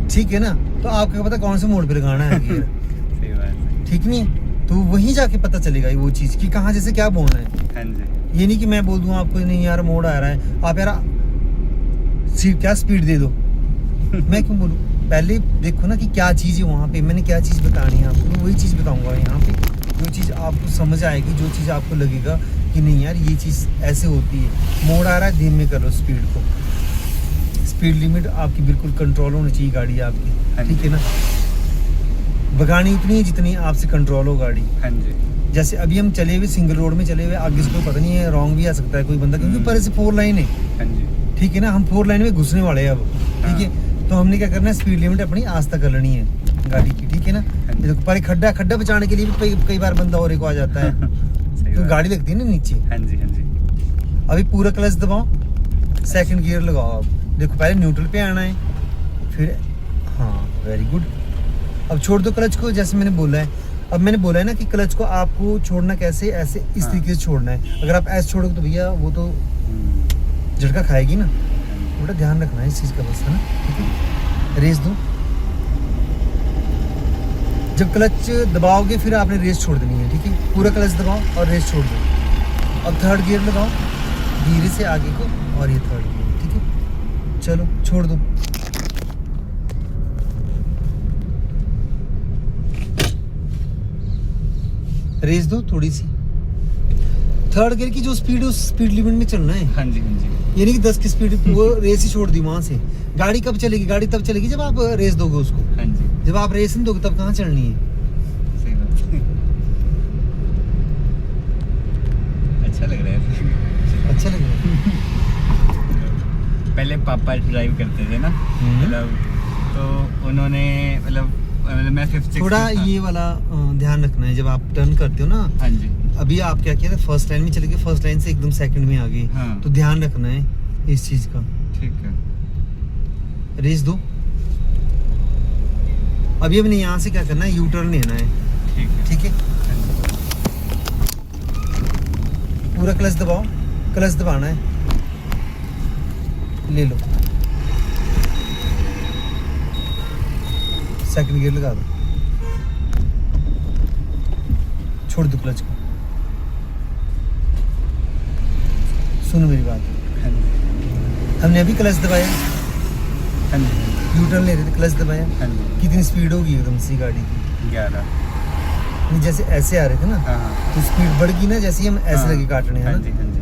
ठीक है ना, तो आपको क्या पता कौन से मोड़ पे लगाना है गियर। सही बात है। ठीक नहीं है, तो वहीं जाके पता चलेगा वो चीज़ कि कहाँ जैसे क्या बोलना है। हाँ जी, ये नहीं कि मैं बोल दूँ आपको नहीं यार मोड़ आ रहा है, आप यार क्या स्पीड दे दो। मैं क्यों बोलूँ, पहले देखो ना कि क्या चीज़ है वहाँ पे, मैंने क्या चीज़ बतानी है आपको, वही चीज़ बताऊँगा यहाँ पे। जो चीज़ आपको समझ आएगी, जो चीज़ आपको लगेगा कि नहीं यार ये चीज़ ऐसे होती है, मोड़ आ रहा है धीमे करो स्पीड को, स्पीड लिमिट आपकी बिल्कुल कंट्रोल होनी चाहिए गाड़ी आपकी। ठीक है ना, भगानी उतनी है जितनी आपसे कंट्रोल हो गाड़ी। हाँ जी, जैसे अभी हम चले हुए सिंगल रोड में चले हुए, आगे से कोई पता नहीं है, रॉन्ग भी आ सकता है कोई बंदा, क्योंकि ऊपर से 4 लाइन है। हाँ जी, ठीक है ना, हम 4 लाइन में घुसने वाले हैं अब। ठीक है, तो हमने क्या करना है, स्पीड लिमिट अपनी आस्था कर लेनी है गाड़ी की। ठीक है ना, देखो पर खड्डा बचाने के लिए भी कई बार बंदा और एक आ जाता है, तो गाड़ी लगती है ना नीचे। हाँ जी, हाँ जी, अभी पूरा क्लच दबाओ, सेकंड गियर लगाओ। अब देखो पहले न्यूट्रल पे आना है, फिर हाँ वेरी गुड। अब छोड़ दो क्लच को, जैसे मैंने बोला है। अब मैंने बोला है ना कि क्लच को आपको छोड़ना कैसे, ऐसे इस तरीके से छोड़ना है। अगर आप ऐसे छोड़ोगे तो भैया वो तो झटका खाएगी ना, थोड़ा ध्यान रखना है इस चीज़ का बस, है ना। ठीक है, रेस दो। जब क्लच दबाओगे फिर आपने रेस छोड़ देनी है। ठीक है, पूरा क्लच दबाओ और रेस छोड़ दो। अब थर्ड गियर लगाओ धीरे से आगे को, और ये थर्ड गियर। ठीक है, चलो छोड़ दो। रेस दो थोड़ी सी। थर्ड गियर की जो स्पीड है उस स्पीड लिमिट में चलना है। हाँ जी, हाँ जी, ये नहीं कि 10 की स्पीड वो रेस ही छोड़ दी वहां से। गाड़ी कब चलेगी, गाड़ी तब चलेगी जब आप रेस दोगे उसको। हाँ जी, जब आप रेस नहीं दोगे तब कहाँ चलनी है। सही बात है। अच्छा लग रहा है। अच्छा लग रहा है। पहले पापा ड्राइव करते थे ना, मतलब तो उन्होंने मतलब मैं 5th थोड़ा ये वाला ध्यान रखना है जब आप टर्न करते हो ना। हाँ जी, अभी आप क्या किया था, फर्स्ट लाइन में चले गए, फर्स्ट लाइन से एकदम सेकंड में आ गए। हाँ। तो ध्यान रखना है इस चीज का। ठीक है, रेस दो। अभी हमने यहाँ से क्या करना है, यू टर्न लेना है। ठीक है, ठीक है, हाँ जी, पूरा क्लच दबाओ, क्लच दबाना है, ले लो, सेकंड गियर लगा दो, छोड़ दो क्लच को। सुनो मेरी बात, हाँ जी, हमने अभी क्लच दबाया, हाँ जी, यू टर्न ले रहे थे, क्लच दबाया, हाँ जी, कितनी स्पीड होगी एकदम सी गाड़ी की। 11। नहीं, जैसे ऐसे आ रहे थे ना, हाँ हाँ, तो स्पीड बढ़ गई ना, जैसे ही हम ऐसे हाँ, लगे काटने, है हाँ ना। जी, हाँ जी,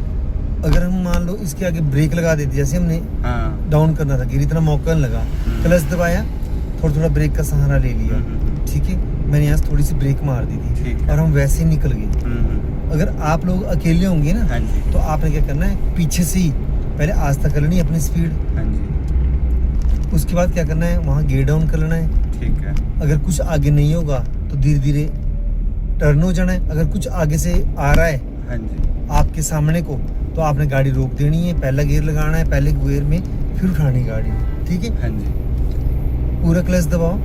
अगर हम मान लो इसके आगे ब्रेक लगा देते, जैसे हमने हाँ डाउन करना था, गिर इतना मौका नहीं लगा, क्लच दबाया, थोड़ा थोड़ा ब्रेक का सहारा ले लिया, ठीक है, मैंने यहाँ से थोड़ी सी ब्रेक मार दी थी ठीक है। और हम वैसे ही निकल गए। अगर आप लोग अकेले होंगे ना, हाँ जी तो आपने क्या करना है, पीछे से ही पहले आस्था कर लेनी है अपनी स्पीड, हाँ जी उसके बाद क्या करना है, वहाँ गियर डाउन कर लेना है। ठीक है। अगर कुछ आगे नहीं होगा तो धीरे धीरे टर्न हो जाना है। अगर कुछ आगे से आ रहा है हाँ जी आपके सामने को, तो आपने गाड़ी रोक देनी है, पहला गियर लगाना है, पहले गियर में फिर उठानी गाड़ी, ठीक है। हाँ जी पूरा क्लच दबाओ,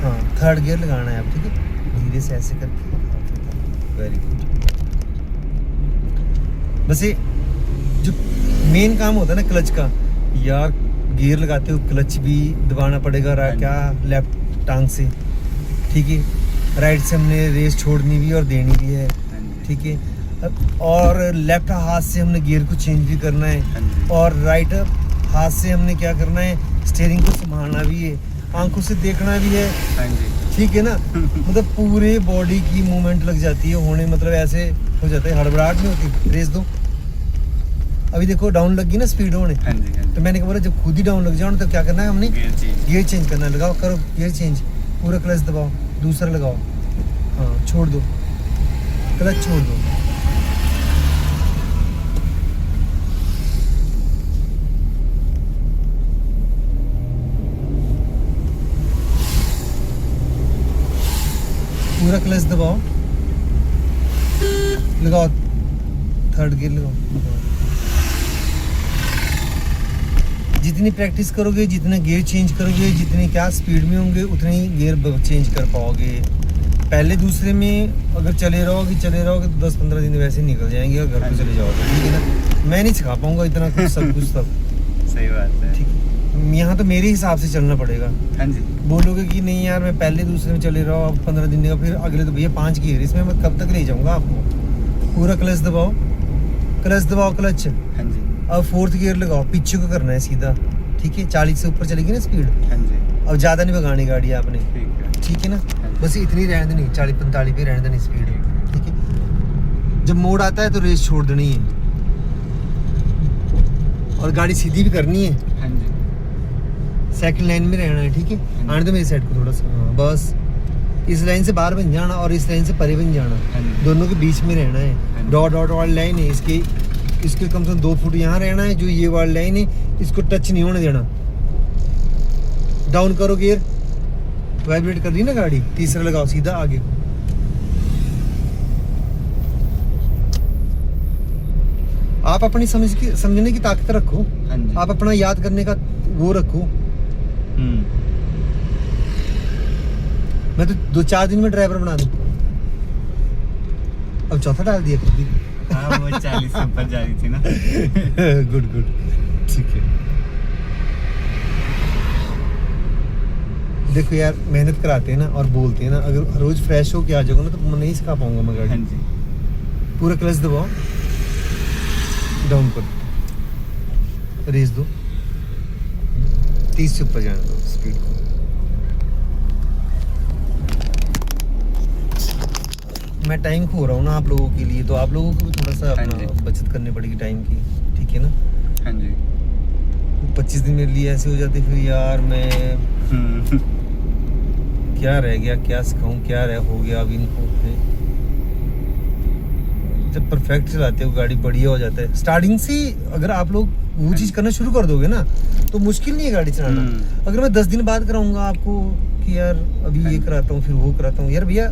हाँ थर्ड गियर लगाना है आप, ठीक है, धीरे से ऐसे करके, वेरी गुड। बस ये जो मेन काम होता है ना क्लच का, यार गियर लगाते हो क्लच भी दबाना पड़ेगा, हाँ जी। क्या लेफ्ट टांग से, ठीक है, राइट से हमने रेस छोड़नी भी और देनी भी है, हाँ जी ठीक है, और लेफ्ट हाथ से हमने गियर को चेंज भी करना है, हाँ जी और राइट हाथ से हमने क्या करना है, स्टीयरिंग को संभालना भी है, आंखों से देखना भी है, हाँ जी ठीक है ना। मतलब पूरे बॉडी की मूवमेंट लग जाती है होने, मतलब ऐसे हो जाता है, हड़बड़ाहट नहीं होती। रेस दो, अभी देखो डाउन लग गई ना स्पीड होने, हाँ जी हाँ तो मैंने कहा बोला जब खुद ही डाउन लग जाओ ना, तो क्या करना है हमने, जी गियर चेंज करना है, लगाओ करो गियर चेंज, पूरा क्लच दबाओ, दूसरा लगाओ, हाँ छोड़ दो, क्लच छोड़ दो, पूरा क्लच दबाओ, लगाओ थर्ड गियर लगाओ। जितनी प्रैक्टिस करोगे, जितना गियर चेंज करोगे, जितनी क्या स्पीड में होंगे, उतने ही गियर चेंज कर पाओगे। पहले दूसरे में अगर चले रहोगे तो 10-15 दिन वैसे ही निकल जाएंगे और घर को चले जाओगे, ठीक है ना। मैं नहीं सिखा पाऊंगा इतना कुछ, सब कुछ सब, सही बात है। ठीक है। यहाँ तो मेरे हिसाब से चलना पड़ेगा। हाँ जी बोलोगे कि नहीं यार मैं पहले दूसरे में चले रहा हूँ, अब 15 दिन का, फिर अगले तो भैया 5 गियर, इसमें मैं कब तक ले जाऊंगा आपको। पूरा क्लच दबाओ, क्लच दबाओ, क्लच, हाँ जी अब फोर्थ गियर लगाओ, पीछे को करना है सीधा, ठीक है, 40 से ऊपर चलेगी ना स्पीड, हाँ जी अब ज़्यादा नहीं भगानी गाड़ी आपने, ठीक है। ठीक है ना, हाँ जी। बस इतनी रहने देनी, 40-45 पे रहने देनी स्पीड, ठीक है। जब मोड़ आता है तो रेस छोड़ देनी है और गाड़ी सीधी भी करनी है, हाँ जी सेकंड लाइन में रहना है, ठीक है। आने दो मेरी साइड को थोड़ा सा, हाँ, बस इस लाइन से बाहर बन जाना और इस लाइन से परे बन जाना, हाँ जी। दोनों के बीच में रहना है। हाँ जी। डॉट डॉट वाली लाइन है, इसके कम से कम 2 फुट यहाँ रहना है, जो ये वाली लाइन है इसको टच नहीं होने देना। डाउन करो गियर, वाइब्रेट कर रही ना गाड़ी, तीसरा लगाओ सीधा आगे। आप अपनी समझने की ताकत रखो, हाँ जी आप अपना याद करने का वो रखो। मैं तो 2-4 दिन में ड्राइवर बना दूं। अब चौथा डाल दिया खुद ही। हाँ वो 40 से ऊपर जा रही थी ना। गुड गुड, ठीक है। देखो यार मेहनत कराते हैं ना और बोलते हैं ना, अगर रोज फ्रेश हो के आ जाओगे ना तो मैं नहीं सिखा पाऊंगा मैं हाँ गाड़ी। जी पूरा क्लच दबाओ, डाउन कर, रेस दो, 30 से ऊपर जाने दो स्पीड को। मैं टाइम खो रहा हूँ ना आप लोगों के लिए, तो आप लोगों को भी थोड़ा सा हाँ अपना जी। बचत करनी पड़ेगी टाइम की, ठीक है ना। हाँ जी 25 दिन मेरे लिए ऐसे हो जाते फिर यार मैं क्या रह गया, क्या सिखाऊं, क्या रह हो गया अब इनको। जब परफेक्ट चलाते हो गाड़ी बढ़िया हो जाता है। स्टार्टिंग से अगर आप लोग वो चीज़ करना शुरू कर दोगे ना तो मुश्किल नहीं है गाड़ी चलाना। अगर मैं 10 दिन बाद कराऊंगा आपको कि यार अभी ये कराता हूँ फिर वो कराता हूँ, यार भैया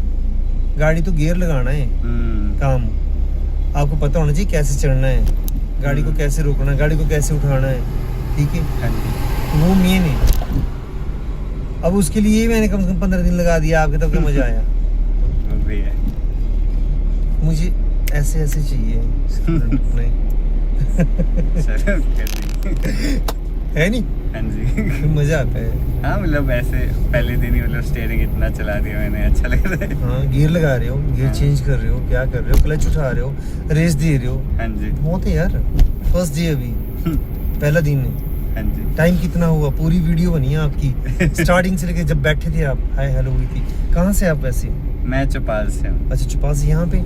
गाड़ी तो गियर लगाना है, काम आपको पता होना चाहिए कैसे चढ़ना है, गाड़ी को कैसे रोकना है, गाड़ी को कैसे उठाना है, ठीक है। हाँ जी वो मेन है। अब उसके लिए मैंने कम से कम 15 दिन लगा दिया आपके, तब क्या मजा आया। वो भी है। मुझे ऐसे ऐसे चाहिए नहीं चलो कर देंगे। है नहीं, हाँ जी मजा आता है। हाँ मतलब ऐसे पहले दिन ही मतलब स्टीयरिंग इतना चला दिया मैंने, अच्छा लग रहा है। हाँ गियर लगा रहे हो, गियर हाँ। चेंज कर रहे हो, क्या कर रहे हो, क्लच उठा रहे हो, रेस दे रहे हो, हाँ जी बहुत है यार। फर्स्ट डे अभी पहला दिन है। हाँ जी टाइम कितना हुआ, पूरी वीडियो बनी है आपकी स्टार्टिंग से लेके जब बैठे थे आप, हाय हेलो हुई थी। कहाँ से आप वैसे? मैं चौपाल से हूँ। अच्छा चौपाल से यहाँ पे?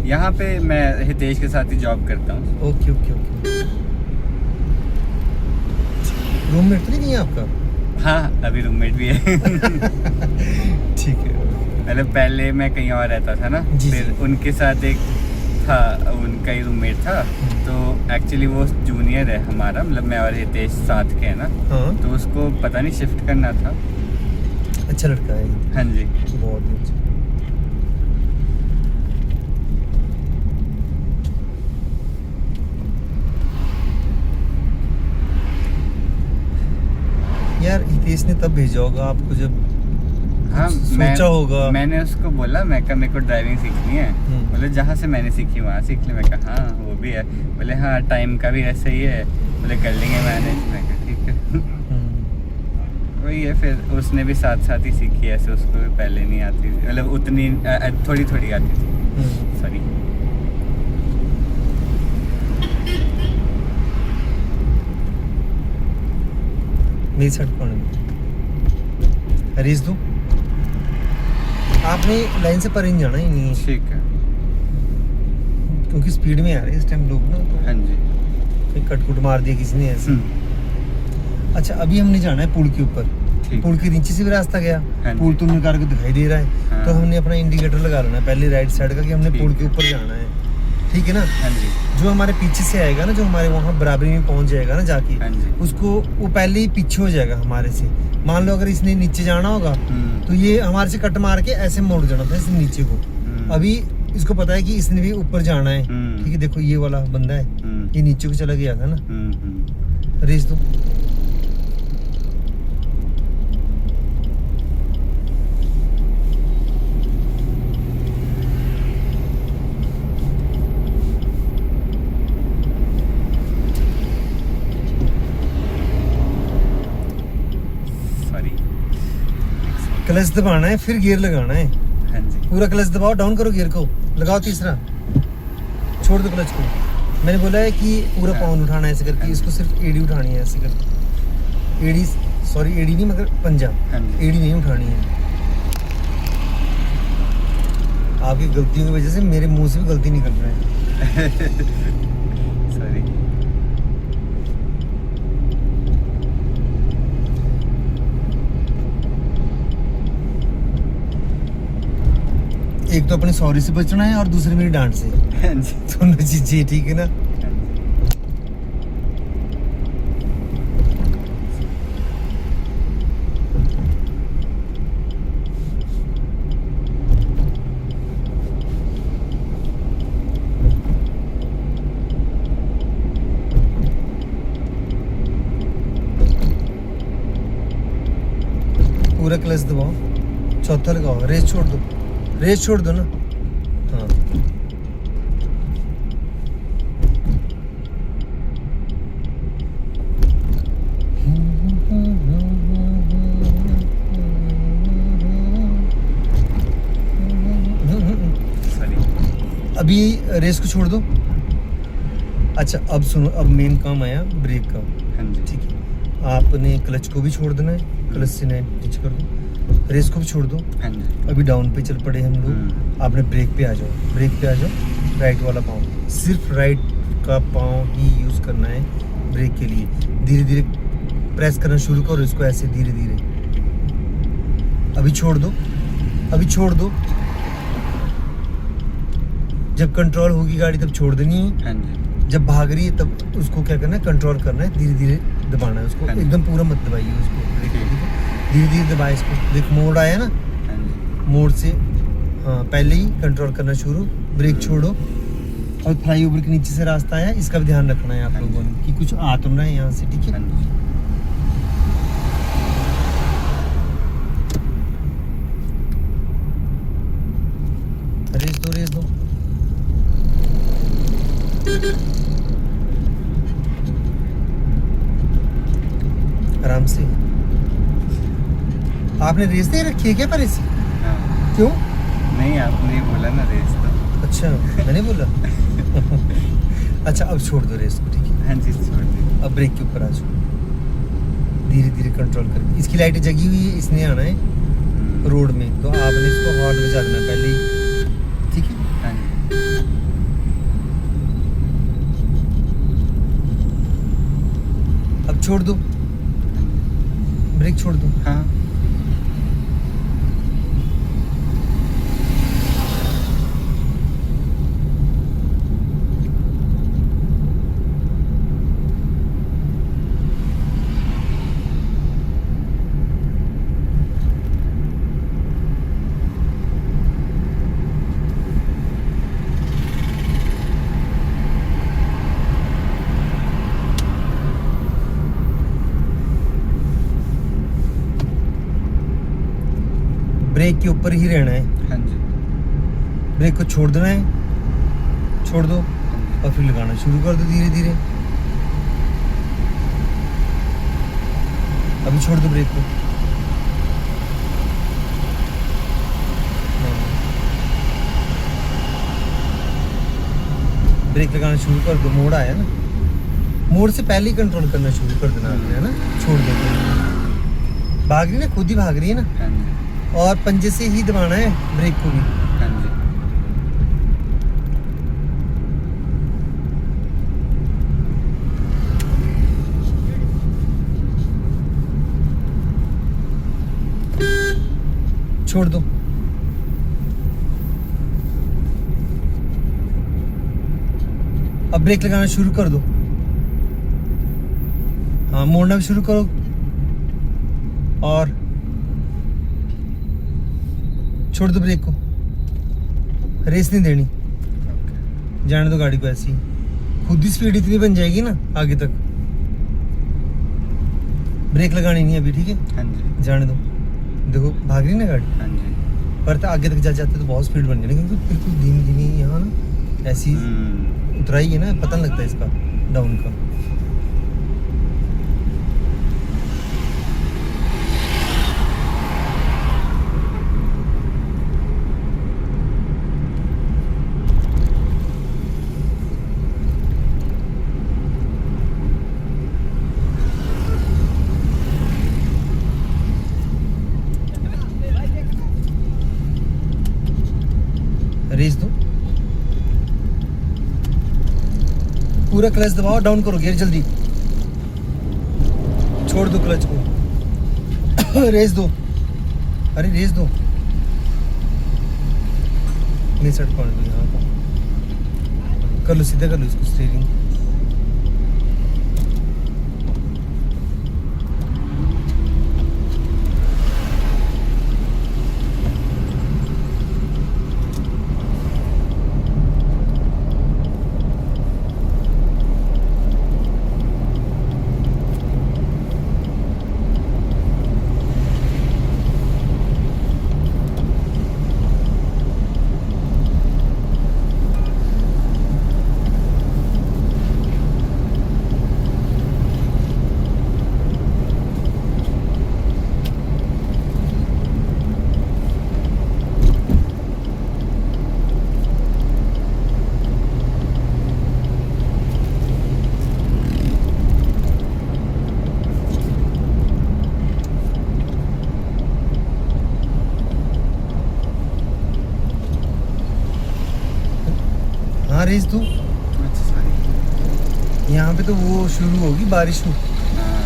यहाँ पे मैं हितेश के साथ ही जॉब करता हूँ। Okay okay okay. रूममेट तो नहीं कहीं आपका? हाँ, अभी रूममेट भी है। ठीक है। मतलब पहले मैं कहीं और रहता था ना, जी, फिर जी। उनके साथ एक था, उनका ही रूममेट था। तो एक्चुअली वो जूनियर है हमारा, मतलब मैं और हितेश साथ के है ना। हाँ, तो उसको पता नहीं शिफ्ट करना था। अच्छा लड़का है। हाँ जी। बहुत ही अच्छा। यार हितेश ने तब भेजा होगा आपको जब हाँ, सोचा होगा। मैंने उसको बोला, मैं कहा मेरे को ड्राइविंग सीखनी है। बोले जहाँ से मैंने सीखी वहाँ सीख ले। मैं कहा हाँ वो भी है। बोले हाँ टाइम का भी ऐसे ही है, बोले कर लेंगे मैनेज। मैं कहा ठीक है। वही है, फिर उसने भी साथ साथ ही सीखी, ऐसे उसको भी पहले नहीं आती, मतलब उतनी थोड़ी थोड़ी आती थी। सॉरी। मेरी शर्ट कौन है? रेस दो। आपने लाइन से परे नहीं जाना ही नहीं है, ठीक है। क्योंकि स्पीड में आ रहे हैं इस टाइम लोग ना, तो हाँ जी। कहीं कटकुट मार दिया किसी ने ऐसे। अच्छा अभी हमने जाना है पुल के ऊपर। ठीक। पुल के नीचे से भी रास्ता गया। हाँ जी। पुल तो उन्हें कार को दिखाई दे रहा है। हाँ। तो हमने अपना इंडिकेटर लगा लेना है पहले राइट साइड का, कि हमने ठीक पुल के है। ऊपर जाना है। ठीक है ना? हाँ जी। जो हमारे पीछे से आएगा ना, जो हमारे वहाँ बराबरी में पहुँच जाएगा ना जाके, हाँ जी। उसको वो पहले ही पीछे हो जाएगा हमारे से। मान लो अगर इसने नीचे जाना होगा तो ये हमारे से कट मार के ऐसे मोड़ जाना था इसने नीचे को। अभी इसको पता है कि इसने भी ऊपर जाना है। ठीक है, देखो ये वाला बंदा है, ये नीचे को चला गया था ना। रेस दो। सॉरी। क्लच दबाना है, फिर गियर लगाना है। हाँ जी। पूरा क्लच दबाओ, डाउन करो गियर को, लगाओ तीसरा, छोड़ दो क्लच को। मैंने बोला है कि पूरा पाउन उठाना है ऐसे करके, इसको सिर्फ एडी उठानी है ऐसे करके। एडी, सॉरी एडी नहीं मगर पंजा, हाँ जी। एडी नहीं उठानी है। आपकी गलतियों की वजह से मेरे मुंह से भी गलती निकल रहा है। सॉरी। एक तो अपने सॉरी से बचना है और दूसरी मेरी डांट से। हाँ जी। दोनों चीजें ठीक है ना? हाँ जी। पूरा क्लच दबाओ, चौथा लगाओ, रेस छोड़ दो, रेस छोड़ दो ना। हाँ सॉरी। अभी रेस को छोड़ दो। अच्छा अब सुनो, अब मेन काम आया ब्रेक का। हाँ जी। ठीक है, आपने क्लच को भी छोड़ देना है, क्लच से नीचे कर दो, रेस को भी छोड़ दो। हाँ जी। अभी डाउन पे चल पड़े हम लोग। आपने ब्रेक पे आ जाओ, ब्रेक पे आ जाओ, राइट वाला पाँव, सिर्फ राइट का पाँव ही यूज़ करना है ब्रेक के लिए। धीरे धीरे प्रेस करना शुरू करो इसको, ऐसे धीरे धीरे। अभी छोड़ दो, अभी छोड़ दो। जब कंट्रोल होगी गाड़ी तब छोड़ देनी है। हाँ जी। जब भाग रही है तब उसको क्या करना है, कंट्रोल करना है, धीरे धीरे दबाना है उसको। हाँ जी। एकदम पूरा मत दबाइए उसको, ब्रेक को, ठीक है? धीरे धीरे दबाए इसको। देख मोड़ आया ना, हाँ जी। मोड़ से हाँ पहले ही कंट्रोल करना शुरू, ब्रेक छोड़ो। और फ्लाईओवर के नीचे से रास्ता आया, इसका भी ध्यान रखना है आप हाँ लोगों ने कि कुछ आ तो ना है यहाँ से, ठीक हाँ है? जी। रेस दो, रेस दो। आराम से। आपने रेस दे रखी है क्या पर ऐसी? हाँ। क्यों? नहीं, आपने बोला ना रेस तो। अच्छा मैंने बोला। अच्छा अब छोड़ दो रेस को, ठीक है? हाँ जी, छोड़ दी। अब ब्रेक के ऊपर आ जाओ, धीरे धीरे कंट्रोल करके। इसकी लाइटें जगी हुई है, इसने आना है रोड में, तो आपने इसको हॉर्न बजा देना पहले ही, ठीक है? हाँ जी। छोड़ दो, ब्रेक छोड़ दो। हाँ ब्रेक के ऊपर ही रहना है, हाँ जी ब्रेक को छोड़ देना है, छोड़ दो और फिर लगाना शुरू कर दो धीरे धीरे। अभी छोड़ दो ब्रेक को। ब्रेक लगाना शुरू कर दो। मोड़ आया ना, मोड़ से पहले ही कंट्रोल करना शुरू कर देना आपने, है ना। छोड़ दो, भाग रही ना, खुद ही भाग रही है ना, हाँ जी और पंजे से ही दबाना है ब्रेक को भी। हाँ जी छोड़ दो। अब ब्रेक लगाना शुरू कर दो। हाँ, मोड़ना भी शुरू करो और छोड़ दो ब्रेक को। रेस नहीं देनी, जाने दो गाड़ी को ऐसी। खुद ही स्पीड इतनी बन जाएगी ना आगे तक। ब्रेक लगानी नहीं अभी, ठीक है, हाँ जी जाने दो। देखो भाग रही ना गाड़ी, हाँ जी पर आगे तक जाते तो बहुत स्पीड बन जाएगी, क्योंकि बिल्कुल धीमी धीमी यहाँ ना ऐसी उतराई है ना, पता नहीं लगता इसका डाउन का। रेस दो, पूरा क्लच दबाओ, डाउन करो गियर जल्दी, छोड़ दो क्लच को। रेस दो, अरे रेस दो। नहीं सेट कर दो यहाँ का, कर लो, सीधा कर लो इसको स्टीयरिंग। हाँ रेस दो। अच्छा सॉरी यहाँ पे तो वो शुरू होगी बारिश में। हाँ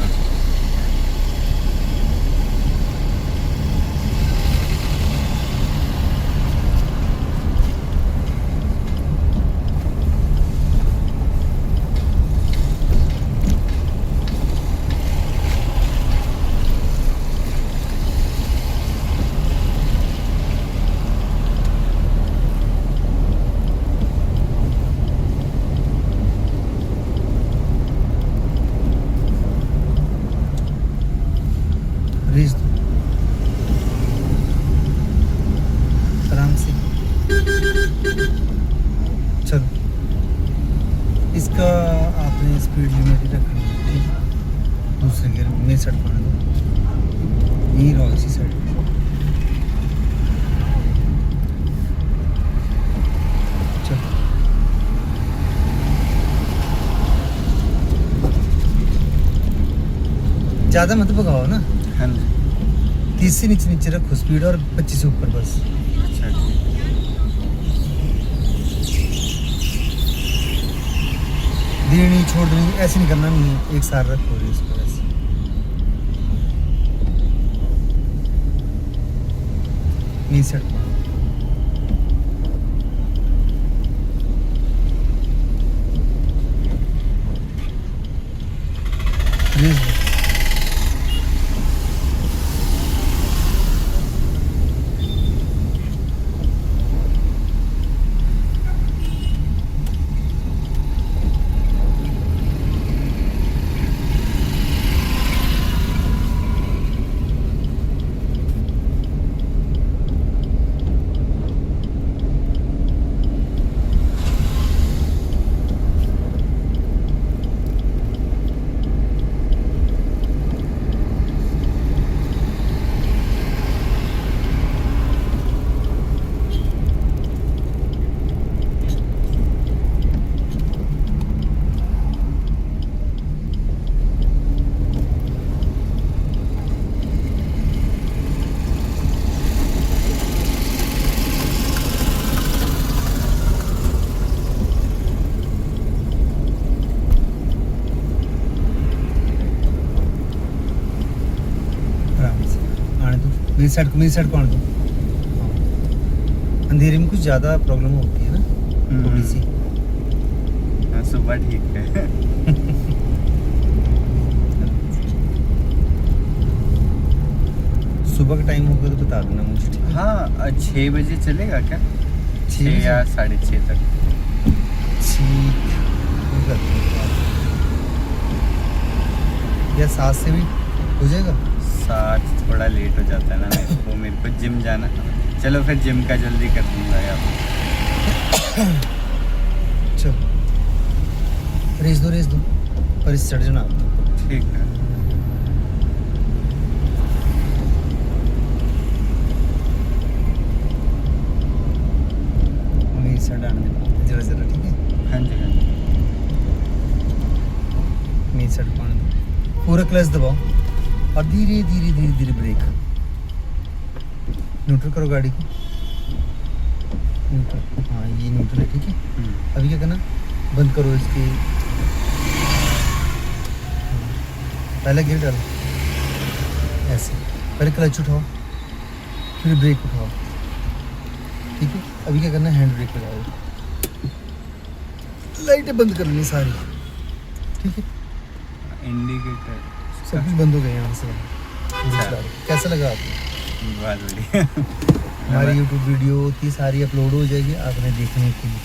रेस दो आराम से। चलो, इसका आपने स्पीड लिमिट ही रखनी है, ठीक है। दूसरे गियर में मेरी साइड पकड़ दो, यही रहो इसी साइड। चलो, ज़्यादा मत भगाओ ना, हाँ जी 30 से नीचे नीचे रखो स्पीड, और 25 से ऊपर बस। अच्छा ठीक धीरे नहीं, छोड़ देनी, ऐसे नहीं करना, नहीं एक साथ रखो इसको ऐसे। मेरी साइड पर रेस दो। मेरी साइड को आने दो। हाँ। अंधेरे में कुछ ज़्यादा प्रॉब्लम होती है ना, थोड़ी सी। हाँ, सुबह ठीक है। सुबह का टाइम होगा तो बता देना मुझे, ठीक है? हाँ 6 बजे चलेगा क्या? 6 बजे? या 6:30 तक। ठीक, कोई बात नहीं। या 7 से भी हो जाएगा? 7 थोड़ा लेट हो जाता है ना मेरे को जिम जाना। चलो फिर जिम का जल्दी कर दूंगा यार। चलो रेस दो पर इस चढ़ जाना आप तो। ठीक है। मेरी साइड आने दो जरा ठीक है? हाँ जी हाँ जी। मेरी साइड को आने दो, पूरा क्लच दबाओ और धीरे धीरे ब्रेक। न्यूट्रल करो गाड़ी को, न्यूट्रल। हाँ ये न्यूट्रल है, ठीक है? अभी क्या करना, बंद करो इसकी। पहले गियर डालो ऐसे, पहले क्लच उठाओ फिर ब्रेक उठाओ, ठीक है? अभी क्या करना है, हैंड ब्रेक लगाओ, लाइटें बंद करनी सारी, ठीक है? इंडिकेटर सब कुछ बंद हो गया यहाँ से। कैसा लगा आपको? बहुत बढ़िया। हमारी YouTube वीडियो इतनी सारी अपलोड हो जाएगी आपने देखने के लिए, ठीक है?